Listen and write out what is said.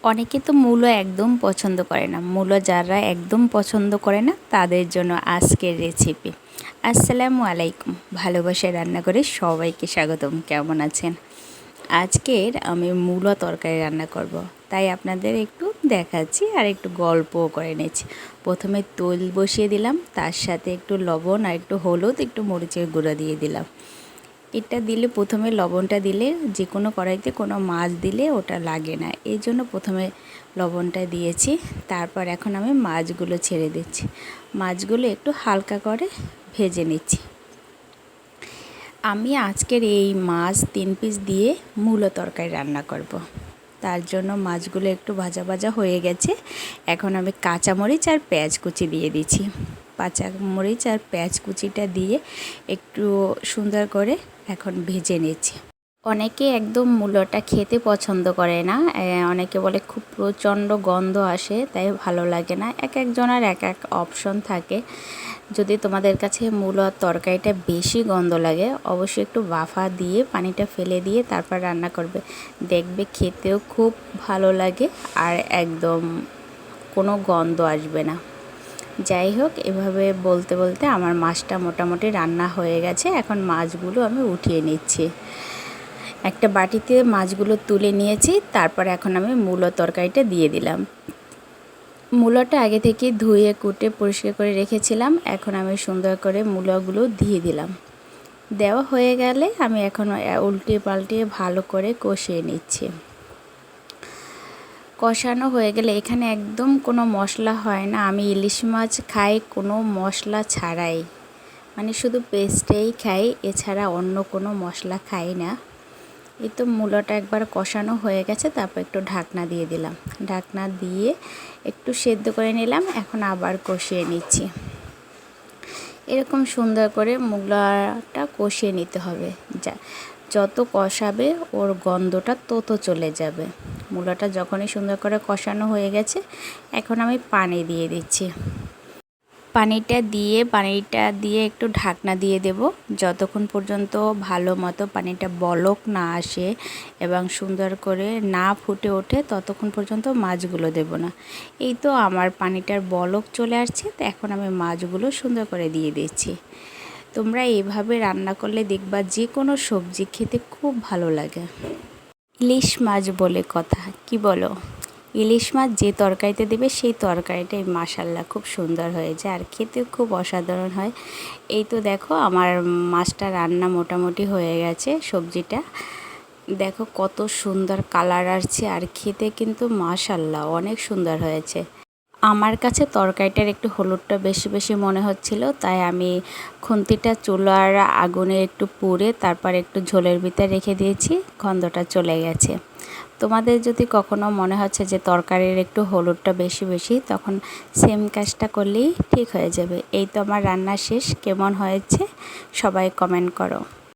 অনেকে তো মূলো একদম পছন্দ করে না। মূলো যারা একদম পছন্দ করে না তাদের জন্য আজকের রেসিপি। আসসালামু আলাইকুম, ভালোবাসায় রান্না করে সবাইকে স্বাগতম। কেমন আছেন? আজকের আমি মূলো তরকারি রান্না করব, তাই আপনাদের একটু দেখাচ্ছি আর একটু গল্পও করে নিচ্ছি। প্রথমে তেল বসিয়ে দিলাম, তার সাথে একটু লবণ আর একটু হলুদ, একটু মরিচের গুঁড়া দিয়ে দিলাম। এটা দিলে প্রথমে লবণটা দিলে যে কোনো কড়াইতে কোনো মাছ দিলে ওটা লাগে না, এই জন্য প্রথমে লবণটা দিয়েছি। তারপর এখন আমি মাছগুলো ছেড়ে দিচ্ছি। মাছগুলো একটু হালকা করে ভেজে নিচ্ছি। আমি আজকের এই মাছ 3 পিস দিয়ে মূলো তরকারি রান্না করব। তার জন্য মাছগুলো একটু ভাজা ভাজা হয়ে গেছে। এখন আমি কাঁচামরিচ আর পেঁয়াজ কুচি দিয়ে দিচ্ছি। কাঁচামরিচ আর পেঁয়াজ কুচিটা দিয়ে একটু সুন্দর করে এখন ভেজে নিচ্ছি। অনেকে একদম মূলোটা খেতে পছন্দ করে না, অনেকে বলে খুব প্রচণ্ড গন্ধ আসে, তাই ভালো লাগে না। এক একজনের এক এক অপশন থাকে। যদি তোমাদের কাছে মূলোর তরকারিটা বেশি গন্ধ লাগে, অবশ্যই একটু বাফা দিয়ে পানিটা ফেলে দিয়ে তারপর রান্না করবে, দেখবে খেতেও খুব ভালো লাগে আর একদম কোনো গন্ধ আসবে না। যাই হোক, এভাবে বলতে বলতে আমার মাছটা মোটামুটি রান্না হয়ে গেছে। এখন মাছগুলো আমি উঠিয়ে নিচ্ছি। একটা বাটিতে মাছগুলো তুলে নিয়েছি। তারপর এখন আমি মূলো তরকারিটা দিয়ে দিলাম। মূলোটা আগে থেকে ধুয়ে কুটে পরিষ্কার করে রেখেছিলাম। এখন আমি সুন্দর করে মূলোগুলো দিয়ে দিলাম। দেওয়া হয়ে গেলে আমি এখন উল্টিয়ে পাল্টিয়ে ভালো করে কষিয়ে নিচ্ছি। কষানো হয়ে গেলে এখানে একদম কোনো মশলা হয় না। আমি ইলিশ মাছ খাই কোনো মশলা ছাড়াই, মানে শুধু পেস্টেই খাই, এছাড়া অন্য কোনো মশলা খাই না। এই তো মূলোটা একবার কষানো হয়ে গেছে। তারপর একটু ঢাকনা দিয়ে দিলাম। ঢাকনা দিয়ে একটু সেদ্ধ করে নিলাম। এখন আবার কষিয়ে নিচ্ছি। এরকম সুন্দর করে মূলাটা কষিয়ে নিতে হবে। যত কষাবে ওর গন্ধটা তত চলে যাবে। মূলাটা যখনই সুন্দর করে কষানো হয়ে গেছে, এখন আমি পানি দিয়ে দিচ্ছি। পানিটা দিয়ে একটু ঢাকনা দিয়ে দেব, যতক্ষণ পর্যন্ত ভালো মতো পানিটা বলক না আসে এবং সুন্দর করে না ফুটে ওঠে, ততক্ষণ পর্যন্ত মাছগুলো দেব না। এই তো আমার পানিটার বলক চলে আসছে, তো এখন আমি মাছগুলো সুন্দর করে দিয়ে দিচ্ছি। তোমরা এইভাবে রান্না করলে দেখবা যে কোনো সবজি খেতে খুব ভালো লাগে। ইলিশ মাছ বলে কথা, কি বলো? ইলিশ মাছ যে তরকারিতে দেবে সেই তরকারিটাই মাশাল্লাহ খুব সুন্দর হয়ে যায় আর খেতেও খুব অসাধারণ হয়। এই তো দেখো আমার মাছটা রান্না মোটামুটি হয়ে গেছে। সবজিটা দেখো কত সুন্দর কালার আসছে আর খেতে কিন্তু মাশাল্লাহ অনেক সুন্দর হয়েছে। আমার কাছে তরকারিটার একটু হলুদটা বেশি বেশি মনে হচ্ছিল, তাই আমি খুন্তিটা চুলার আগুনে একটু পুড়ে তারপর একটু ঝোলের ভিতরে রেখে দিয়েছি, গন্ধটা চলে গেছে। তোমাদের যদি কখনো মনে হচ্ছে যে তরকারির একটু হলুদটা বেশি বেশি, তখন সেম কাজটা করলেই ঠিক হয়ে যাবে। এই তো আমার রান্না শেষ। কেমন হয়েছে সবাই কমেন্ট করো।